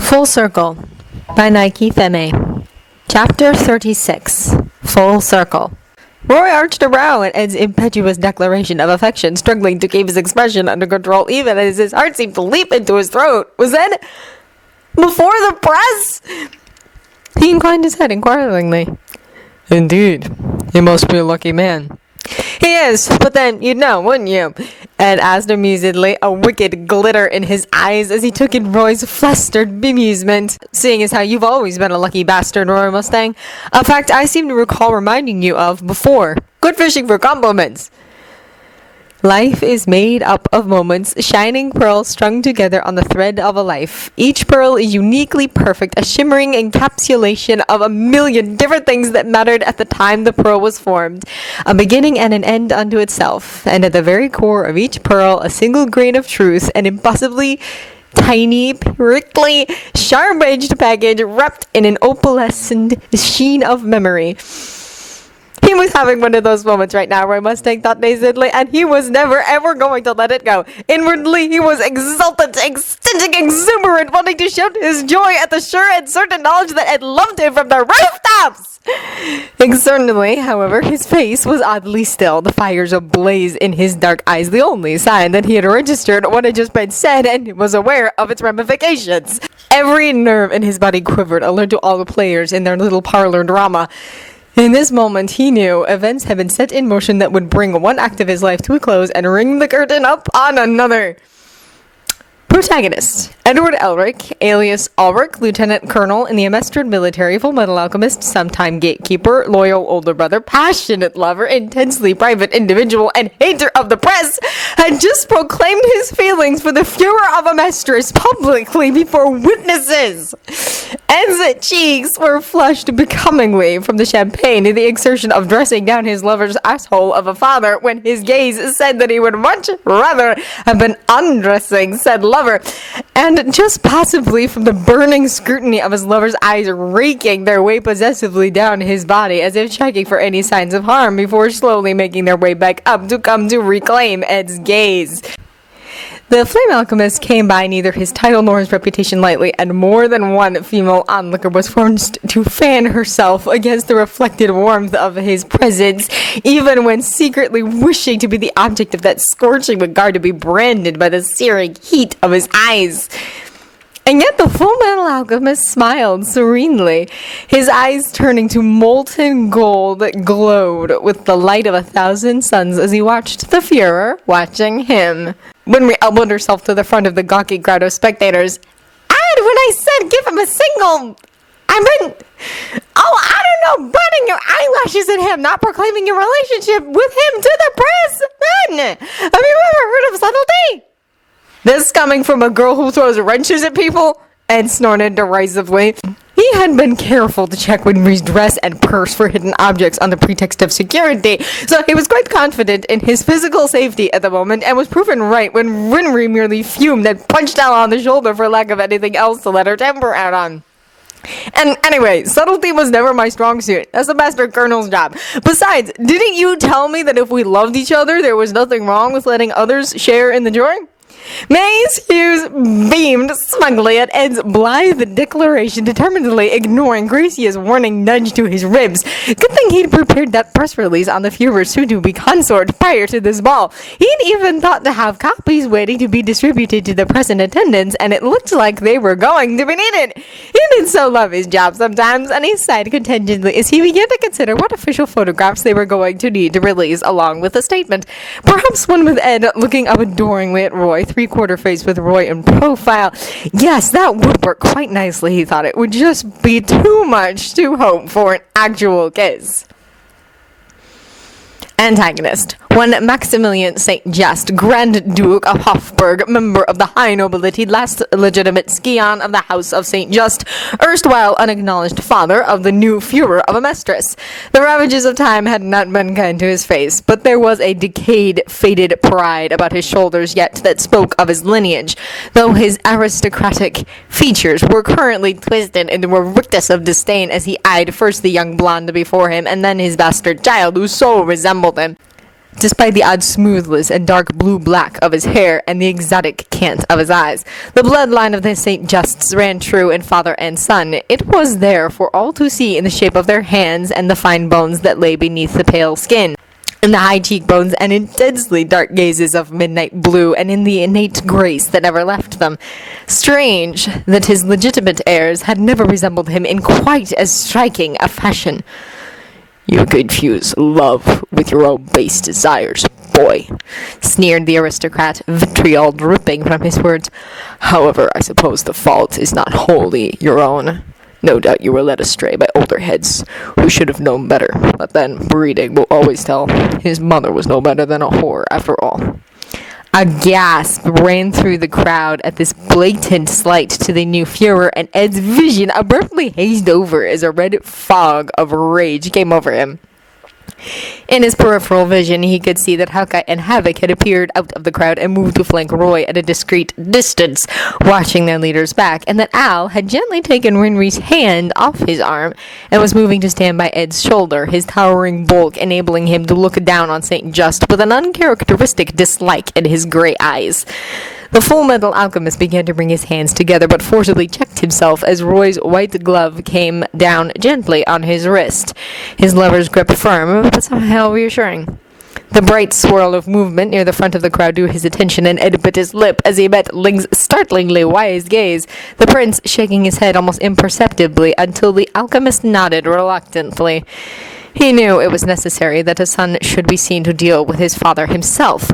Full Circle by Nike Feme. Chapter 36. Full Circle. Roy arched a brow at Ed's impetuous declaration of affection, struggling to keep his expression under control even as his heart seemed to leap into his throat. Was Ed before the press? He inclined his head inquiringly. Indeed. He must be a lucky man. He is, but then you'd know, wouldn't you? Ed asked amusedly, a wicked glitter in his eyes as he took in Roy's flustered bemusement. Seeing as how you've always been a lucky bastard, Roy Mustang. A fact I seem to recall reminding you of before. Good fishing for compliments. Life is made up of moments, shining pearls strung together on the thread of a life. Each pearl is uniquely perfect, a shimmering encapsulation of a million different things that mattered at the time the pearl was formed. A beginning and an end unto itself. And at the very core of each pearl, a single grain of truth, an impossibly tiny, prickly, sharp-edged package wrapped in an opalescent sheen of memory. He was having one of those moments right now, Roy Mustang thought dazedly, and he was never ever going to let it go. Inwardly, he was exultant, ecstatic, exuberant, wanting to shout his joy at the sure and certain knowledge that Ed loved him from the rooftops. Externally, however, his face was oddly still, the fires ablaze in his dark eyes, the only sign that he had registered what had just been said and was aware of its ramifications. Every nerve in his body quivered, alert to all the players in their little parlor drama. In this moment, he knew events had been set in motion that would bring one act of his life to a close and ring the curtain up on another. Protagonist: Edward Elric, alias Auric, Lieutenant Colonel in the Amestrid military, Full Metal Alchemist, sometime Gatekeeper, loyal older brother, passionate lover, intensely private individual, and hater of the press, had just proclaimed his feelings for the Fuhrer of Amestris publicly before witnesses. Ed's cheeks were flushed becomingly from the champagne and the exertion of dressing down his lover's asshole of a father when his gaze said that he would much rather have been undressing said lover, and just possibly from the burning scrutiny of his lover's eyes raking their way possessively down his body as if checking for any signs of harm before slowly making their way back up to come to reclaim Ed's gaze. The Flame Alchemist came by neither his title nor his reputation lightly, and more than one female onlooker was forced to fan herself against the reflected warmth of his presence, even when secretly wishing to be the object of that scorching regard to be branded by the searing heat of his eyes. And yet the Full Metal Alchemist smiled serenely, his eyes turning to molten gold that glowed with the light of 1,000 suns as he watched the Fuhrer watching him. Winry elbowed herself to the front of the gawky crowd of spectators. Ed, when I said give him a single, I meant, I don't know, burning your eyelashes at him, not proclaiming your relationship with him to the press. Men, have you ever heard of subtlety? This coming from a girl who throws wrenches at people? Ed snorted derisively. He had been careful to check Winry's dress and purse for hidden objects on the pretext of security, so he was quite confident in his physical safety at the moment, and was proven right when Winry merely fumed and punched Ella on the shoulder for lack of anything else to let her temper out on. And anyway, subtlety was never my strong suit. That's the Master Colonel's job. Besides, didn't you tell me that if we loved each other, there was nothing wrong with letting others share in the joy? Maze Hughes beamed smugly at Ed's blithe declaration, determinedly ignoring Gracie's warning nudge to his ribs. Good thing he'd prepared that press release on the Fuhrer's soon-to-be consort prior to this ball. He'd even thought to have copies waiting to be distributed to the press in attendance, and it looked like they were going to be needed. He did so love his job sometimes, and he sighed contentedly as he began to consider what official photographs they were going to need to release along with the statement. Perhaps one with Ed looking up adoringly at Roy, three-quarter face with Roy in profile. Yes, that would work quite nicely, he thought. It would just be too much to hope for an actual kiss. Antagonist: one Maximilian St. Just, Grand Duke of Hofburg, member of the high nobility, last legitimate scion of the House of St. Just, erstwhile unacknowledged father of the new Fuhrer of Amestris. The ravages of time had not been kind to his face, but there was a decayed, faded pride about his shoulders yet that spoke of his lineage, though his aristocratic features were currently twisted into a rictus of disdain as he eyed first the young blonde before him and then his bastard child who so resembled him. Despite the odd smoothness and dark blue-black of his hair and the exotic cant of his eyes, the bloodline of the St. Justs ran true in father and son. It was there for all to see in the shape of their hands and the fine bones that lay beneath the pale skin, in the high cheekbones and intensely dark gazes of midnight blue, and in the innate grace that never left them. Strange that his legitimate heirs had never resembled him in quite as striking a fashion. "You confuse love with your own base desires, boy," sneered the aristocrat, vitriol dripping from his words. "However, I suppose the fault is not wholly your own. No doubt you were led astray by older heads who should have known better, but then breeding will always tell. His mother was no better than a whore, after all." A gasp ran through the crowd at this blatant slight to the new Führer, and Ed's vision abruptly hazed over as a red fog of rage came over him. In his peripheral vision, he could see that Hawkeye and Havoc had appeared out of the crowd and moved to flank Roy at a discreet distance, watching their leader's back, and that Al had gently taken Winry's hand off his arm and was moving to stand by Ed's shoulder, his towering bulk enabling him to look down on St. Just with an uncharacteristic dislike in his gray eyes. The Full Metal Alchemist began to bring his hands together, but forcibly checked himself as Roy's white glove came down gently on his wrist, his lover's grip firm, but somehow reassuring. The bright swirl of movement near the front of the crowd drew his attention, and Ed bit his lip as he met Ling's startlingly wise gaze, the prince shaking his head almost imperceptibly until the alchemist nodded reluctantly. He knew it was necessary that a son should be seen to deal with his father himself,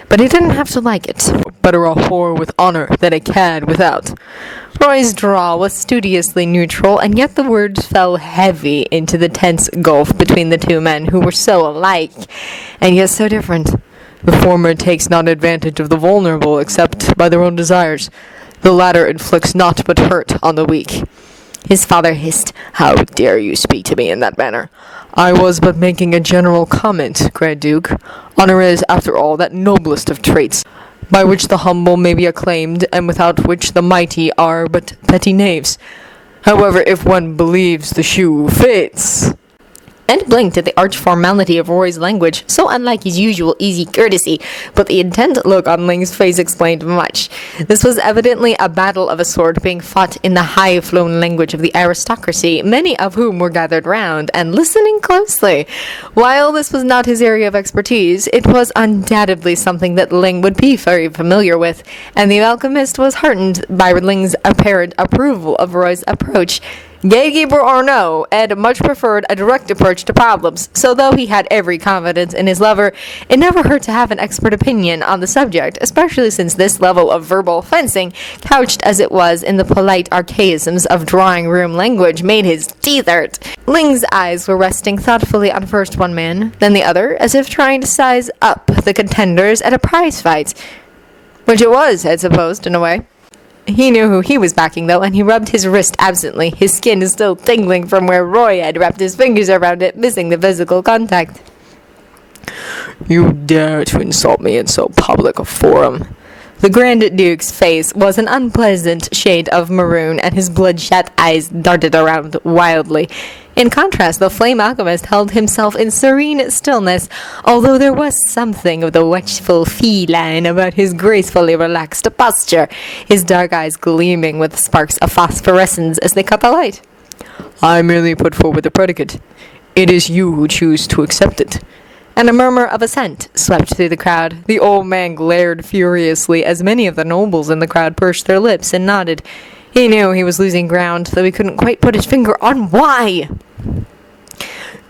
but he didn't have to like it. Better a whore with honor than a cad without. Roy's drawl was studiously neutral, and yet the words fell heavy into the tense gulf between the two men who were so alike, and yet so different. The former takes not advantage of the vulnerable except by their own desires. The latter inflicts naught but hurt on the weak. His father hissed, "How dare you speak to me in that manner?" "I was but making a general comment, Grand Duke. Honor is, after all, that noblest of traits, by which the humble may be acclaimed, and without which the mighty are but petty knaves. However, if one believes the shoe fits..." Ed blinked at the arch formality of Roy's language, so unlike his usual easy courtesy, but the intent look on Ling's face explained much. This was evidently a battle of a sort being fought in the high-flown language of the aristocracy, many of whom were gathered round and listening closely. While this was not his area of expertise, it was undoubtedly something that Ling would be very familiar with, and the alchemist was heartened by Ling's apparent approval of Roy's approach. Gatekeeper or no, Ed much preferred a direct approach to problems, so though he had every confidence in his lover, it never hurt to have an expert opinion on the subject, especially since this level of verbal fencing, couched as it was in the polite archaisms of drawing-room language, made his teeth hurt. Ling's eyes were resting thoughtfully on first one man, then the other, as if trying to size up the contenders at a prize fight. Which it was, Ed supposed, in a way. He knew who he was backing, though, and he rubbed his wrist absently, his skin still tingling from where Roy had wrapped his fingers around it, missing the physical contact. "You dare to insult me in so public a forum." The Grand Duke's face was an unpleasant shade of maroon, and his bloodshot eyes darted around wildly. In contrast, the Flame Alchemist held himself in serene stillness, although there was something of the watchful feline about his gracefully relaxed posture, his dark eyes gleaming with sparks of phosphorescence as they caught the light. "I merely put forward the predicate. It is you who choose to accept it." And a murmur of assent swept through the crowd. The old man glared furiously as many of the nobles in the crowd pursed their lips and nodded. He knew he was losing ground, though he couldn't quite put his finger on why.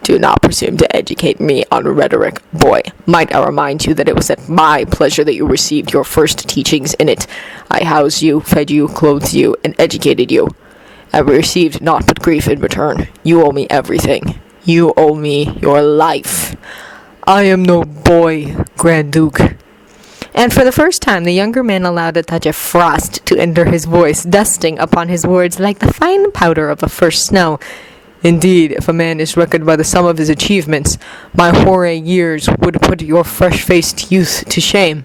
"Do not presume to educate me on rhetoric, boy. Might I remind you that it was at my pleasure that you received your first teachings in it. I housed you, fed you, clothed you, and educated you. I received naught but grief in return. You owe me everything. You owe me your life." "I am no boy, Grand Duke." And for the first time, the younger man allowed a touch of frost to enter his voice, dusting upon his words like the fine powder of the first snow. "Indeed, if a man is reckoned by the sum of his achievements, my hoary years would put your fresh-faced youth to shame.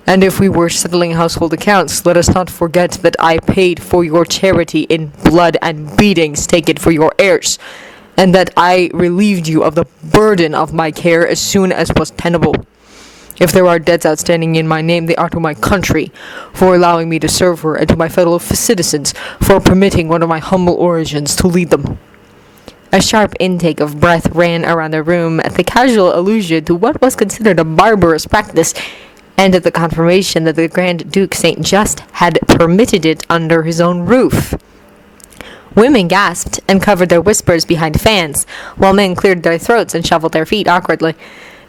And if we were settling household accounts, let us not forget that I paid for your charity in blood and beatings taken for your heirs, and that I relieved you of the burden of my care as soon as was tenable. If there are debts outstanding in my name, they are to my country, for allowing me to serve her, and to my fellow citizens, for permitting one of my humble origins to lead them." A sharp intake of breath ran around the room at the casual allusion to what was considered a barbarous practice, and at the confirmation that the Grand Duke St. Just had permitted it under his own roof. Women gasped and covered their whispers behind fans, while men cleared their throats and shuffled their feet awkwardly.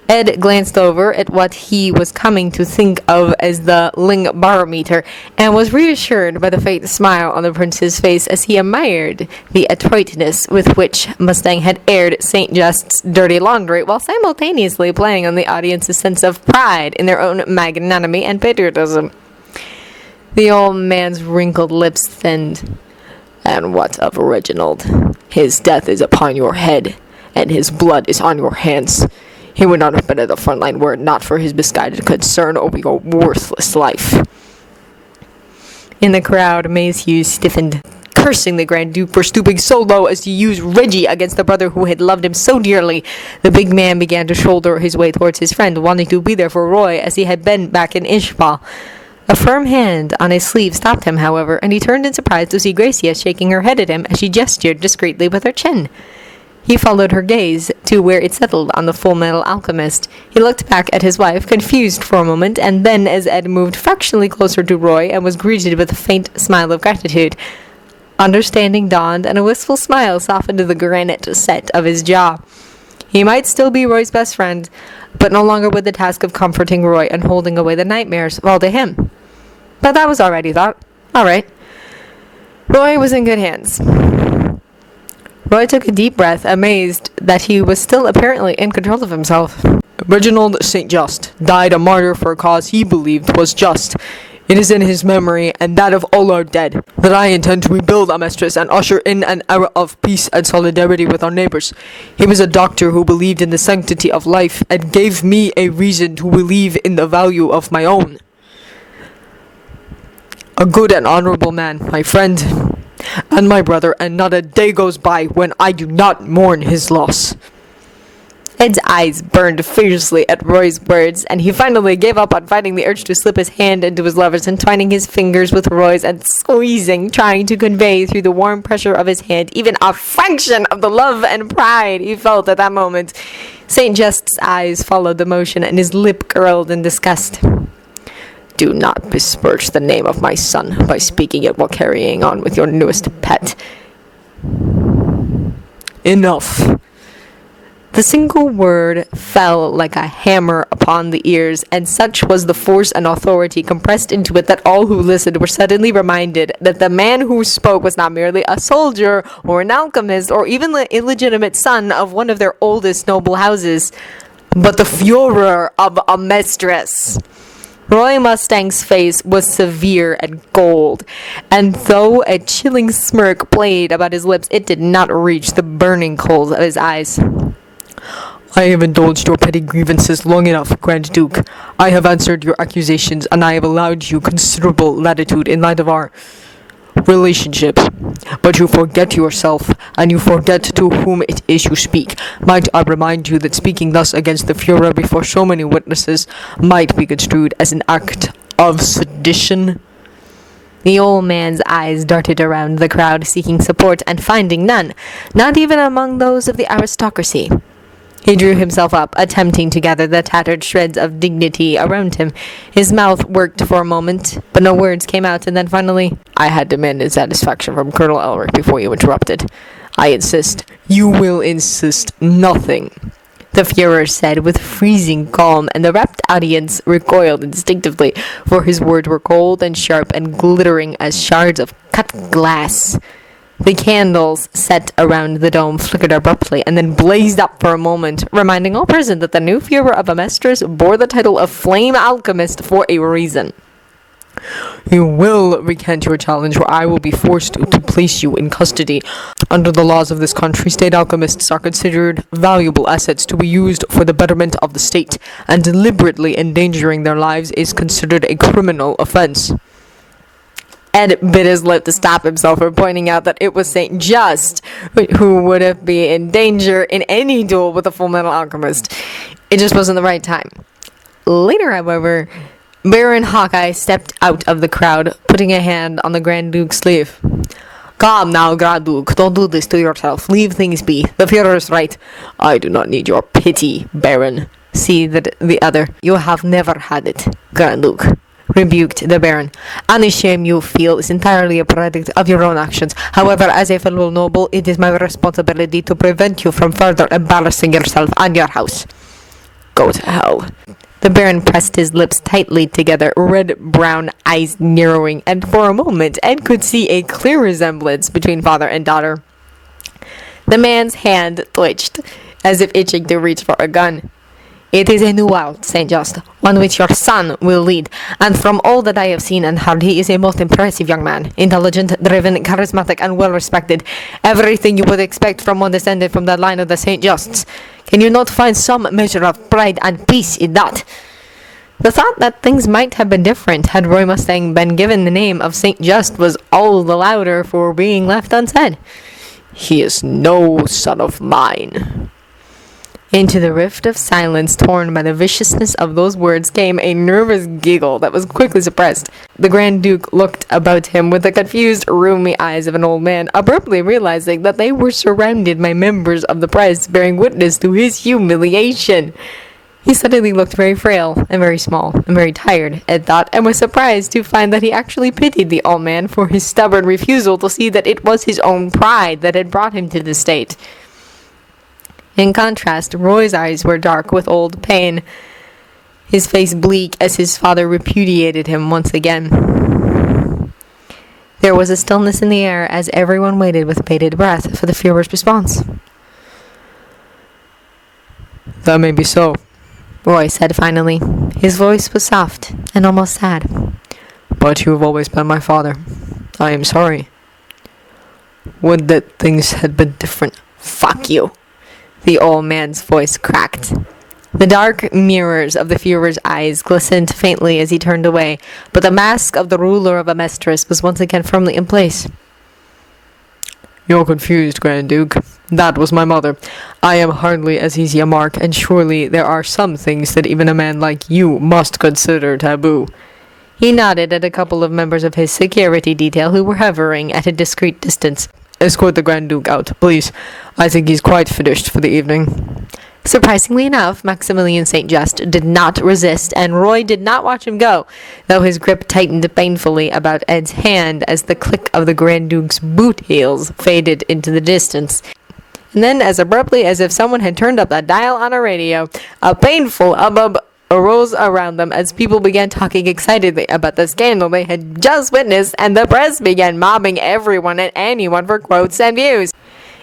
Ed glanced over at what he was coming to think of as the Ling barometer, and was reassured by the faint smile on the prince's face as he admired the adroitness with which Mustang had aired St. Just's dirty laundry, while simultaneously playing on the audience's sense of pride in their own magnanimity and patriotism. The old man's wrinkled lips thinned. "And what of Reginald? His death is upon your head, and his blood is on your hands. He would not have been at the front line were it not for his misguided concern over your worthless life." In the crowd, Maze Hughes stiffened, cursing the Grand Duke for stooping so low as to use Reggie against the brother who had loved him so dearly. The big man began to shoulder his way towards his friend, wanting to be there for Roy as he had been back in Ishbal. A firm hand on his sleeve stopped him, however, and he turned in surprise to see Gracia shaking her head at him as she gestured discreetly with her chin. He followed her gaze to where it settled on the Full Metal Alchemist. He looked back at his wife, confused for a moment, and then as Ed moved fractionally closer to Roy and was greeted with a faint smile of gratitude. Understanding dawned, and a wistful smile softened the granite set of his jaw. He might still be Roy's best friend, but no longer would the task of comforting Roy and holding away the nightmares fall to him. But that was all right, he thought. All right. Roy was in good hands. Roy took a deep breath, amazed that he was still apparently in control of himself. "Reginald St. Just died a martyr for a cause he believed was just. It is in his memory, and that of all our dead, that I intend to rebuild Amestris and usher in an era of peace and solidarity with our neighbors. He was a doctor who believed in the sanctity of life, and gave me a reason to believe in the value of my own. A good and honorable man, my friend, and my brother, and not a day goes by when I do not mourn his loss." Ed's eyes burned fiercely at Roy's words, and he finally gave up on fighting the urge to slip his hand into his lover's, entwining his fingers with Roy's and squeezing, trying to convey through the warm pressure of his hand even a fraction of the love and pride he felt at that moment. St. Just's eyes followed the motion, and his lip curled in disgust. "Do not besmirch the name of my son by speaking it while carrying on with your newest pet." "Enough." The single word fell like a hammer upon the ears, and such was the force and authority compressed into it that all who listened were suddenly reminded that the man who spoke was not merely a soldier or an alchemist or even the illegitimate son of one of their oldest noble houses, but the Führer of Amestris. Roy Mustang's face was severe and cold, and though a chilling smirk played about his lips, it did not reach the burning coals of his eyes. "I have indulged your petty grievances long enough, Grand Duke. I have answered your accusations, and I have allowed you considerable latitude in light of our relationship. But you forget yourself, and you forget to whom it is you speak. Might I remind you that speaking thus against the Führer before so many witnesses might be construed as an act of sedition?" The old man's eyes darted around the crowd, seeking support and finding none, not even among those of the aristocracy. He drew himself up, attempting to gather the tattered shreds of dignity around him. His mouth worked for a moment, but no words came out, and then finally, "I had demanded satisfaction from Colonel Elric before you interrupted. I insist." "You will insist nothing," the Führer said with freezing calm, and the rapt audience recoiled instinctively, for his words were cold and sharp and glittering as shards of cut glass. The candles set around the dome flickered abruptly and then blazed up for a moment, reminding all present that the new Führer of Amestris bore the title of Flame Alchemist for a reason. "You will recant your challenge, or I will be forced to place you in custody. Under the laws of this country, state alchemists are considered valuable assets to be used for the betterment of the state, and deliberately endangering their lives is considered a criminal offense." Ed bit his lip to stop himself from pointing out that it was St. Just who would be in danger in any duel with a Full Metal Alchemist. It just wasn't the right time. Later, however, Baron Hawkeye stepped out of the crowd, putting a hand on the Grand Duke's sleeve. Calm now, Grand Duke. Don't do this to yourself. Leave things be. The Führer's right. I do not need your pity, Baron. See the other. You have never had it, Grand Duke, rebuked the Baron. Any shame you feel is entirely a product of your own actions. However, as a fellow noble, it is my responsibility to prevent you from further embarrassing yourself and your house. Go to hell. The Baron pressed his lips tightly together, red-brown eyes narrowing, and for a moment Ed could see a clear resemblance between father and daughter. The man's hand twitched, as if itching to reach for a gun. It is a new world, Saint Just, one which your son will lead, and from all that I have seen and heard, he is a most impressive young man, intelligent, driven, charismatic, and well-respected. Everything you would expect from one descended from the line of the Saint Justs. Can you not find some measure of pride and peace in that? The thought that things might have been different had Roy Mustang been given the name of Saint Just was all the louder for being left unsaid. He is no son of mine. Into the rift of silence torn by the viciousness of those words came a nervous giggle that was quickly suppressed. The Grand Duke looked about him with the confused, roomy eyes of an old man, abruptly realizing that they were surrounded by members of the press bearing witness to his humiliation. He suddenly looked very frail and very small and very tired, Ed thought, and was surprised to find that he actually pitied the old man for his stubborn refusal to see that it was his own pride that had brought him to this state. In contrast, Roy's eyes were dark with old pain, his face bleak as his father repudiated him once again. There was a stillness in the air as everyone waited with bated breath for the Führer's response. That may be so, Roy said finally. His voice was soft and almost sad. But you have always been my father. I am sorry. Would that things had been different. Fuck you. The old man's voice cracked. The dark mirrors of the Führer's eyes glistened faintly as he turned away, but the mask of the ruler of Amestris was once again firmly in place. You're confused, Grand Duke. That was my mother. I am hardly as easy a mark, and surely there are some things that even a man like you must consider taboo. He nodded at a couple of members of his security detail who were hovering at a discreet distance. Escort the Grand Duke out, please. I think he's quite finished for the evening. Surprisingly enough, Maximilian St. Just did not resist, and Roy did not watch him go, though his grip tightened painfully about Ed's hand as the click of the Grand Duke's boot heels faded into the distance. And then, as abruptly as if someone had turned up the dial on a radio, a painful hubbub arose around them as people began talking excitedly about the scandal they had just witnessed, and the press began mobbing everyone and anyone for quotes and views.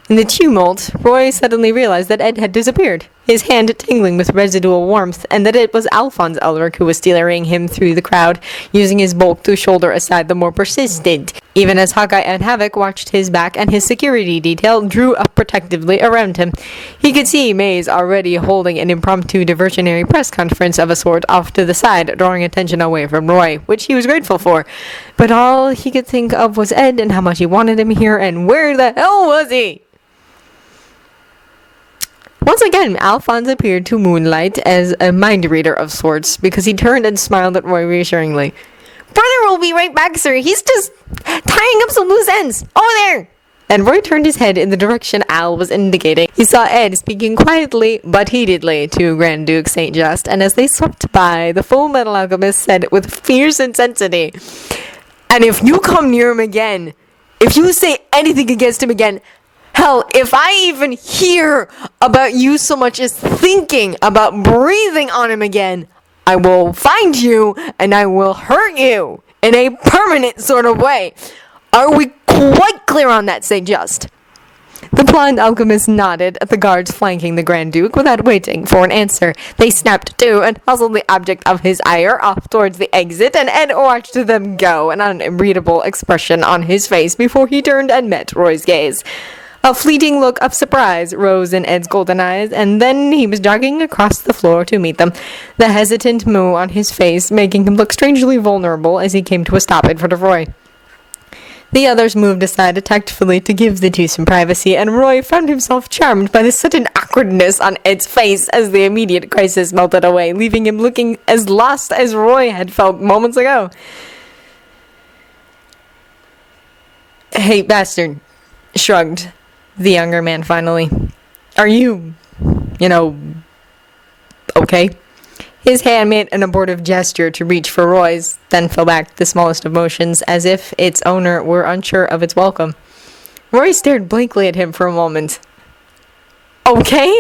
In the tumult, Roy suddenly realized that Ed had disappeared, his hand tingling with residual warmth, and that it was Alphonse Elric who was steering him through the crowd, using his bulk to shoulder aside the more persistent, even as Hawkeye and Havoc watched his back and his security detail drew up protectively around him. He could see Maze already holding an impromptu diversionary press conference of a sort off to the side, drawing attention away from Roy, which he was grateful for. But all he could think of was Ed and how much he wanted him here, and where the hell was he? Once again, Alphonse appeared to moonlight as a mind reader of sorts, because he turned and smiled at Roy reassuringly. "Brother will be right back, sir. He's just tying up some loose ends. Over there!" And Roy turned his head in the direction Al was indicating. He saw Ed speaking quietly but heatedly to Grand Duke St. Just, and as they swept by, the Full Metal Alchemist said with fierce intensity, "And if you come near him again, if you say anything against him again, hell, if I even hear about you so much as thinking about breathing on him again, I will find you and I will hurt you in a permanent sort of way. Are we quite clear on that, St. Just?" The blind alchemist nodded at the guards flanking the Grand Duke without waiting for an answer. They snapped to and hustled the object of his ire off towards the exit, and Ed watched them go, an unreadable expression on his face before he turned and met Roy's gaze. A fleeting look of surprise rose in Ed's golden eyes, and then he was jogging across the floor to meet them, the hesitant moue on his face making him look strangely vulnerable as he came to a stop in front of Roy. The others moved aside tactfully to give the two some privacy, and Roy found himself charmed by the sudden awkwardness on Ed's face as the immediate crisis melted away, leaving him looking as lost as Roy had felt moments ago. "Hey, bastard," shrugged the younger man finally. "Are you, okay?" His hand made an abortive gesture to reach for Roy's, then fell back, the smallest of motions, as if its owner were unsure of its welcome. Roy stared blankly at him for a moment. "Okay?"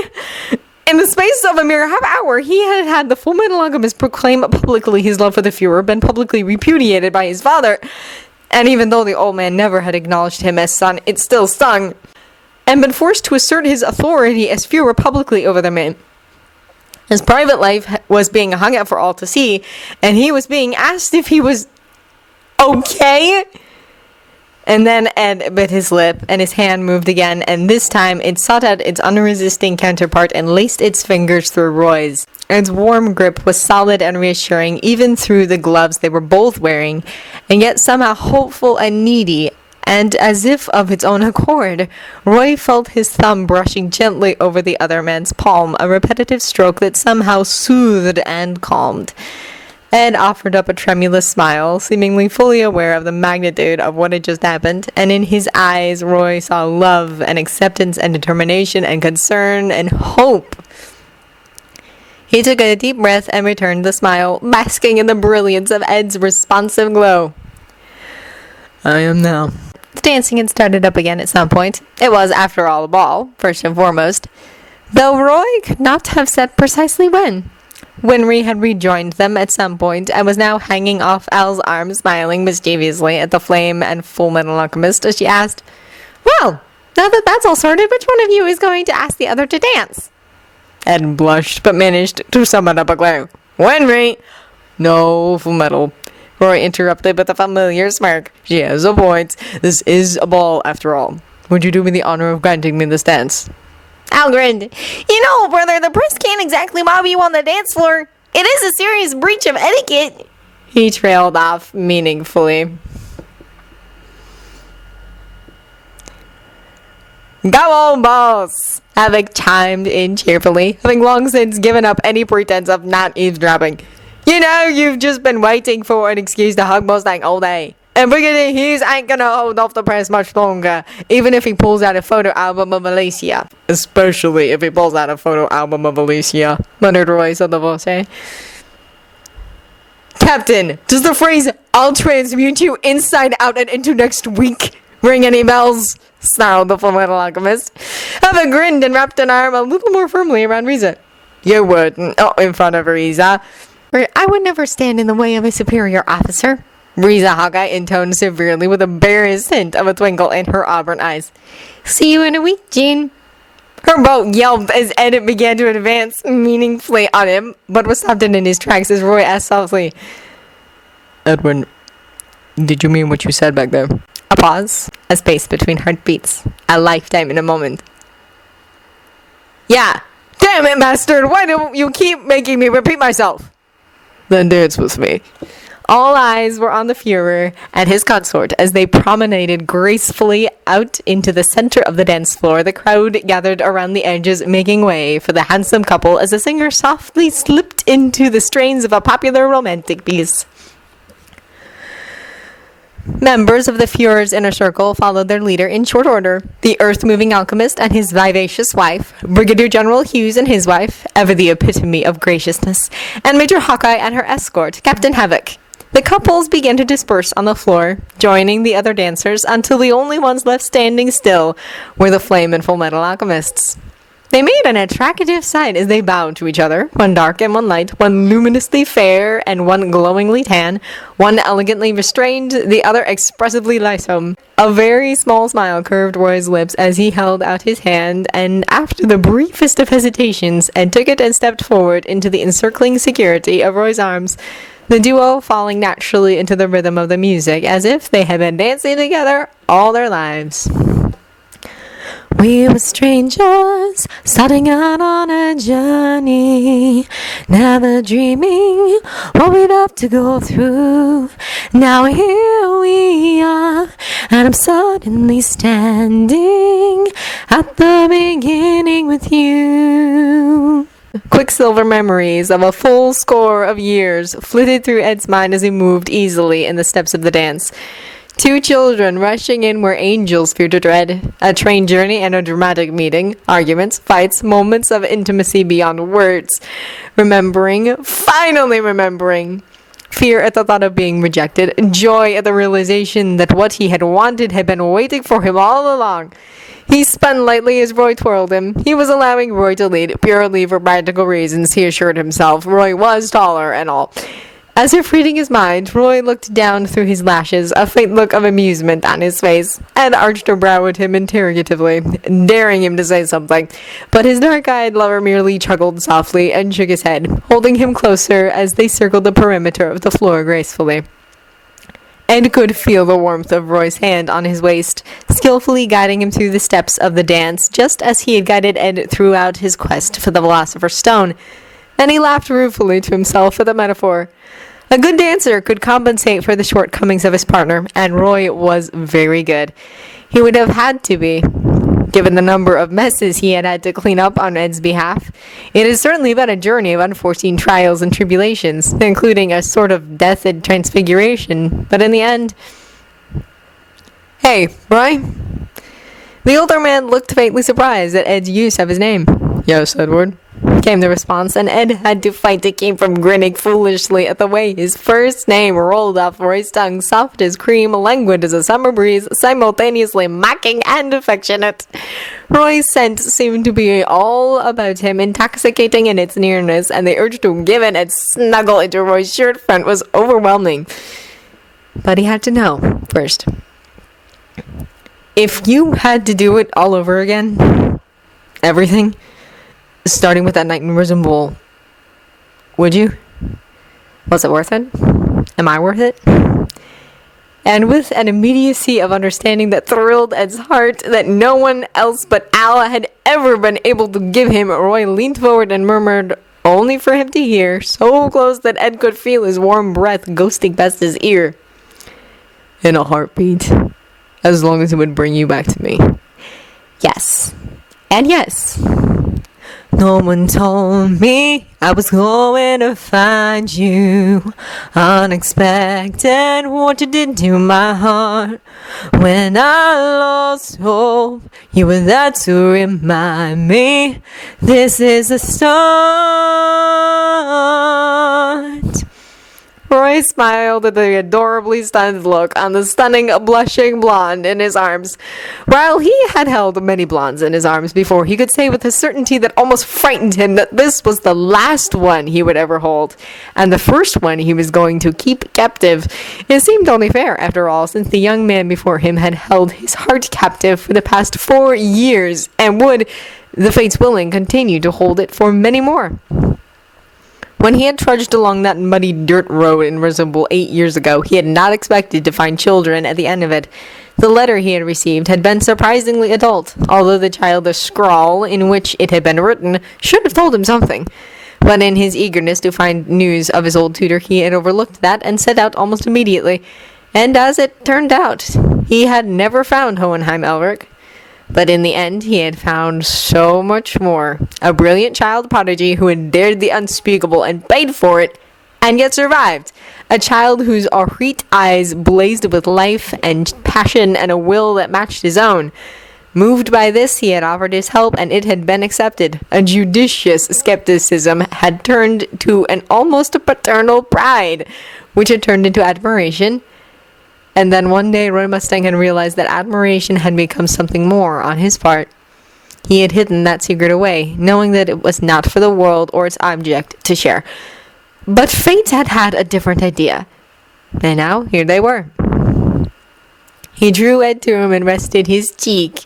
In the space of a mere half-hour, he had had the Full Metal Alchemist proclaim publicly his love for the Fuhrer, been publicly repudiated by his father, and even though the old man never had acknowledged him as son, it still stung, and been forced to assert his authority as Fuhrer publicly over the man. His private life was being hung out for all to see, and he was being asked if he was okay. And then Ed bit his lip, and his hand moved again, and this time it sought out its unresisting counterpart and laced its fingers through Roy's. Its warm grip was solid and reassuring, even through the gloves they were both wearing, and yet somehow hopeful and needy. And as if of its own accord, Roy felt his thumb brushing gently over the other man's palm, a repetitive stroke that somehow soothed and calmed. Ed offered up a tremulous smile, seemingly fully aware of the magnitude of what had just happened, and in his eyes Roy saw love and acceptance and determination and concern and hope. He took a deep breath and returned the smile, basking in the brilliance of Ed's responsive glow. I am now. The dancing had started up again at some point. It was, after all, a ball, first and foremost, though Roy could not have said precisely when. Winry had rejoined them at some point and was now hanging off Al's arm, smiling mischievously at the Flame and Full Metal Alchemist as she asked, "Well, now that that's all sorted, which one of you is going to ask the other to dance?" Ed blushed, but managed to summon up a glare. "Winry!" No, Full Metal. Roy interrupted with a familiar smirk. She has a point. This is a ball, after all. Would you do me the honor of granting me this dance? Al grinned. "You know, brother, the press can't exactly mob you on the dance floor. It is a serious breach of etiquette." He trailed off meaningfully. "Go on, boss!" Havoc chimed in cheerfully, having long since given up any pretense of not eavesdropping. "You know, you've just been waiting for an excuse to hug Mustang all day. And Brigadier Hughes ain't gonna hold off the press much longer, even if he pulls out a photo album of Alicia." Especially if he pulls out a photo album of Alicia, muttered Roy sotto. Captain, does the phrase, "I'll transmute you inside out and into next week," ring any bells? Snarled the Full Metal Alchemist. Ava grinned and wrapped an arm a little more firmly around Riza. "You wouldn't. Oh, in front of Riza." "I would never stand in the way of a superior officer," Riza Hawkeye intoned severely with a barest hint of a twinkle in her auburn eyes. "See you in a week, Jean." Her boat yelped as Ed began to advance meaningfully on him, but was stopped in his tracks as Roy asked softly, "Edwin, did you mean what you said back there?" A pause, a space between heartbeats, a lifetime in a moment. "Yeah. Damn it, bastard! Why do you keep making me repeat myself?" "Then dance with me." All eyes were on the Fuhrer and his consort as they promenaded gracefully out into the center of the dance floor. The crowd gathered around the edges, making way for the handsome couple as the singer softly slipped into the strains of a popular romantic piece. Members of the Fuhrer's inner circle followed their leader in short order. The earth-moving alchemist and his vivacious wife, Brigadier General Hughes and his wife, ever the epitome of graciousness, and Major Hawkeye and her escort, Captain Havoc. The couples began to disperse on the floor, joining the other dancers until the only ones left standing still were the Flame and Full Metal Alchemists. They made an attractive sight as they bowed to each other, one dark and one light, one luminously fair and one glowingly tan, one elegantly restrained, the other expressively lissome. A very small smile curved Roy's lips as he held out his hand, and after the briefest of hesitations, Ed took it and stepped forward into the encircling security of Roy's arms, the duo falling naturally into the rhythm of the music, as if they had been dancing together all their lives. We were strangers, starting out on a journey, never dreaming what we'd have to go through. Now here we are, and I'm suddenly standing at the beginning with you. Quicksilver memories of a full score of years flitted through Ed's mind as he moved easily in the steps of the dance. 2 children rushing in where angels feared to tread. A train journey and a dramatic meeting. Arguments, fights, moments of intimacy beyond words. Finally remembering. Fear at the thought of being rejected. Joy at the realization that what he had wanted had been waiting for him all along. He spun lightly as Roy twirled him. He was allowing Roy to lead, purely for practical reasons, he assured himself. Roy was taller and all. As if reading his mind, Roy looked down through his lashes, a faint look of amusement on his face. Ed arched her brow at him interrogatively, daring him to say something. But his dark-eyed lover merely chuckled softly and shook his head, holding him closer as they circled the perimeter of the floor gracefully. Ed could feel the warmth of Roy's hand on his waist, skillfully guiding him through the steps of the dance, just as he had guided Ed throughout his quest for the Philosopher's Stone. And he laughed ruefully to himself at the metaphor. A good dancer could compensate for the shortcomings of his partner, and Roy was very good. He would have had to be, given the number of messes he had had to clean up on Ed's behalf. It has certainly been a journey of unforeseen trials and tribulations, including a sort of death and transfiguration, but in the end... Hey, Roy? The older man looked faintly surprised at Ed's use of his name. Yes, Edward? Came the response, and Ed had to fight to keep from grinning foolishly at the way his first name rolled off Roy's tongue, soft as cream, languid as a summer breeze, simultaneously mocking and affectionate. Roy's scent seemed to be all about him, intoxicating in its nearness, and the urge to give in and snuggle into Roy's shirt front was overwhelming. But he had to know first. If you had to do it all over again, everything, starting with that night in Risen Bowl, would you? Was it worth it? Am I worth it? And with an immediacy of understanding that thrilled Ed's heart that no one else but Al had ever been able to give him, Roy leaned forward and murmured, only for him to hear, so close that Ed could feel his warm breath ghosting past his ear. In a heartbeat. As long as it would bring you back to me. Yes. And yes. No one told me I was going to find you. Unexpected what you did to my heart. When I lost hope, you were there to remind me this is a start. Roy smiled at the adorably stunned look on the stunning, blushing blonde in his arms. While he had held many blondes in his arms before, he could say with a certainty that almost frightened him that this was the last one he would ever hold, and the first one he was going to keep captive. It seemed only fair, after all, since the young man before him had held his heart captive for the past 4 years, and would, the fates willing, continue to hold it for many more. When he had trudged along that muddy dirt road in Risible 8 years ago, he had not expected to find children at the end of it. The letter he had received had been surprisingly adult, although the childish scrawl in which it had been written should have told him something. But in his eagerness to find news of his old tutor, he had overlooked that and set out almost immediately. And as it turned out, he had never found Hohenheim Elric. But in the end, he had found so much more. A brilliant child prodigy who had dared the unspeakable and paid for it, and yet survived. A child whose Auric eyes blazed with life and passion and a will that matched his own. Moved by this, he had offered his help, and it had been accepted. A judicious skepticism had turned to an almost paternal pride, which had turned into admiration. And then one day Roy Mustang had realized that admiration had become something more on his part. He had hidden that secret away, knowing that it was not for the world or its object to share. But fate had had a different idea. And now, here they were. He drew Ed to him and rested his cheek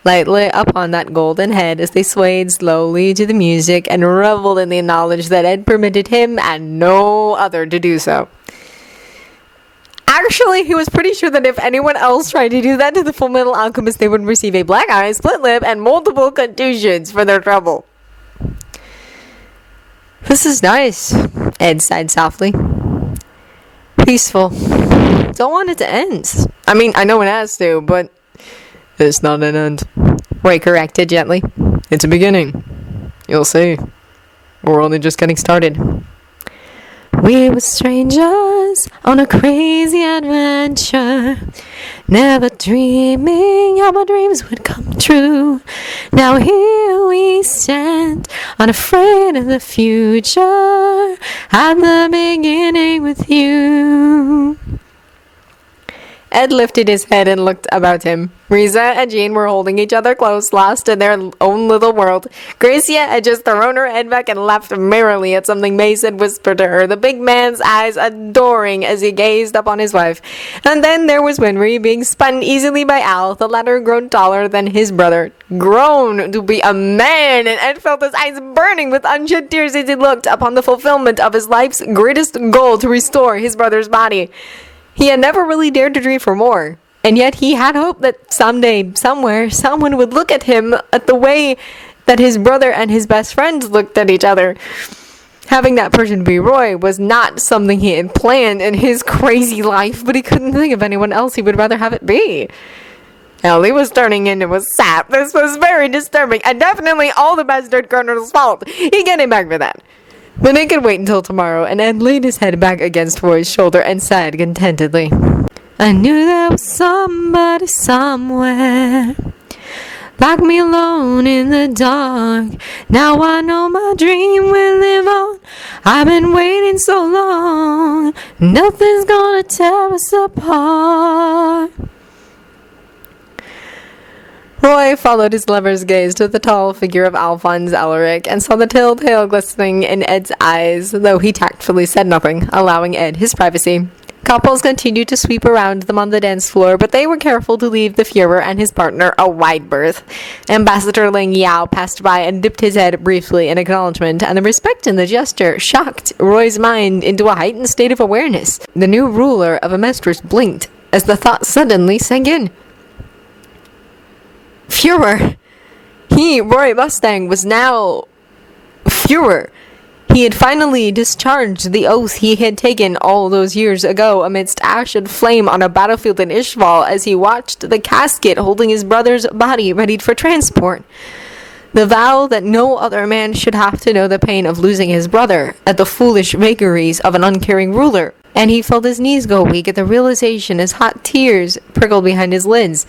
lightly upon that golden head as they swayed slowly to the music and reveled in the knowledge that Ed permitted him and no other to do so. Actually, he was pretty sure that if anyone else tried to do that to the Full Metal Alchemist, they would receive a black eye, split lip, and multiple contusions for their trouble. This is nice, Ed sighed softly. Peaceful. Don't want it to end. I mean, I know it has to, but It's not an end. Roy corrected gently. It's a beginning. You'll see. We're only just getting started. We were strangers on a crazy adventure, never dreaming how our dreams would come true. Now here we stand, unafraid of the future, at the beginning with you. Ed lifted his head and looked about him. Riza and Jean were holding each other close, lost in their own little world. Gracia had just thrown her head back and laughed merrily at something Mace had whispered to her, the big man's eyes adoring as he gazed upon his wife. And then there was Winry being spun easily by Al, the latter grown taller than his brother. Grown to be a man, and Ed felt his eyes burning with unshed tears as he looked upon the fulfillment of his life's greatest goal to restore his brother's body. He had never really dared to dream for more, and yet he had hoped that someday, somewhere, someone would look at him at the way that his brother and his best friends looked at each other. Having that person be Roy was not something he had planned in his crazy life, but he couldn't think of anyone else he would rather have it be. Ellie was turning into a sap. This was very disturbing, and definitely all the bastard Colonel's fault. He get him back for that. But it could wait until tomorrow, and Ed laid his head back against Roy's shoulder and sighed contentedly. I knew there was somebody somewhere, like me alone in the dark. Now I know my dream will live on. I've been waiting so long, nothing's gonna tear us apart. Roy followed his lover's gaze to the tall figure of Alphonse Elric and saw the telltale glistening in Ed's eyes, though he tactfully said nothing, allowing Ed his privacy. Couples continued to sweep around them on the dance floor, but they were careful to leave the Führer and his partner a wide berth. Ambassador Ling Yao passed by and dipped his head briefly in acknowledgement, and the respect in the gesture shocked Roy's mind into a heightened state of awareness. The new ruler of Amestris blinked as the thought suddenly sank in. Führer! He, Roy Mustang, was now Führer. He had finally discharged the oath he had taken all those years ago amidst ash and flame on a battlefield in Ishval as he watched the casket holding his brother's body readied for transport. The vow that no other man should have to know the pain of losing his brother at the foolish vagaries of an uncaring ruler. And he felt his knees go weak at the realization as hot tears prickled behind his lids.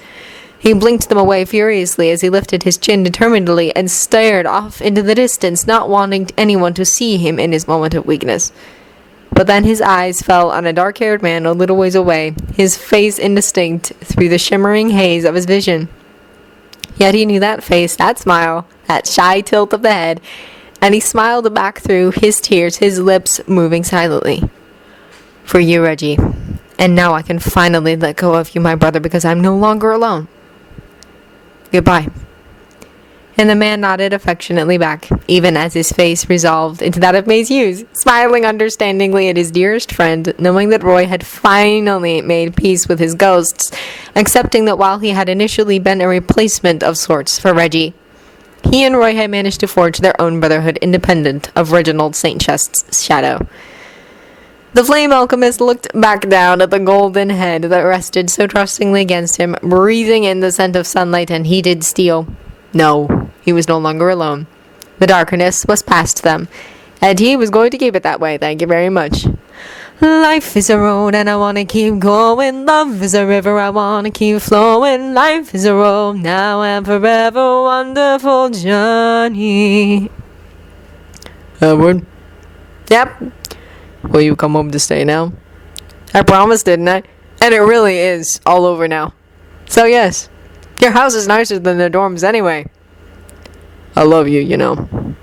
He blinked them away furiously as he lifted his chin determinedly and stared off into the distance, not wanting anyone to see him in his moment of weakness. But then his eyes fell on a dark-haired man a little ways away, his face indistinct through the shimmering haze of his vision. Yet he knew that face, that smile, that shy tilt of the head, and he smiled back through his tears, his lips moving silently. For you, Reggie. And now I can finally let go of you, my brother, because I'm no longer alone. Goodbye. And the man nodded affectionately back, even as his face resolved into that of Maze Hughes, smiling understandingly at his dearest friend, knowing that Roy had finally made peace with his ghosts, accepting that while he had initially been a replacement of sorts for Reggie, he and Roy had managed to forge their own brotherhood independent of Reginald St. Chest's shadow. The flame alchemist looked back down at the golden head that rested so trustingly against him, breathing in the scent of sunlight and heated steel. No, he was no longer alone. The darkness was past them, and he was going to keep it that way, thank you very much. Life is a road and I want to keep going. Love is a river, I want to keep flowing. Life is a road, now and forever, wonderful journey. Edward, Yep. will you come home to stay now? I promised, didn't I? And it really is all over now. So yes, your house is nicer than the dorms anyway. I love you, you know.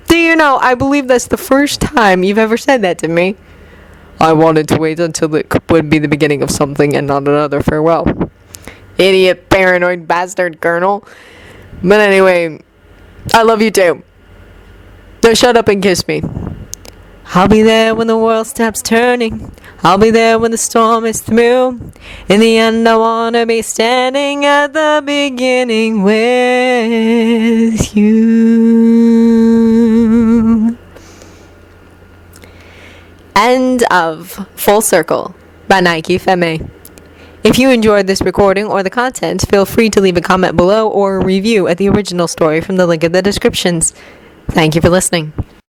Do you know, I believe that's the first time you've ever said that to me. I wanted to wait until it would be the beginning of something and not another farewell. Idiot, paranoid bastard, Colonel. But anyway, I love you too. Now shut up and kiss me. I'll be there when the world stops turning. I'll be there when the storm is through. In the end, I wanna be standing at the beginning with you. End of Full Circle by Nike Feme. If you enjoyed this recording or the content, feel free to leave a comment below or a review at the original story from the link in the descriptions. Thank you for listening.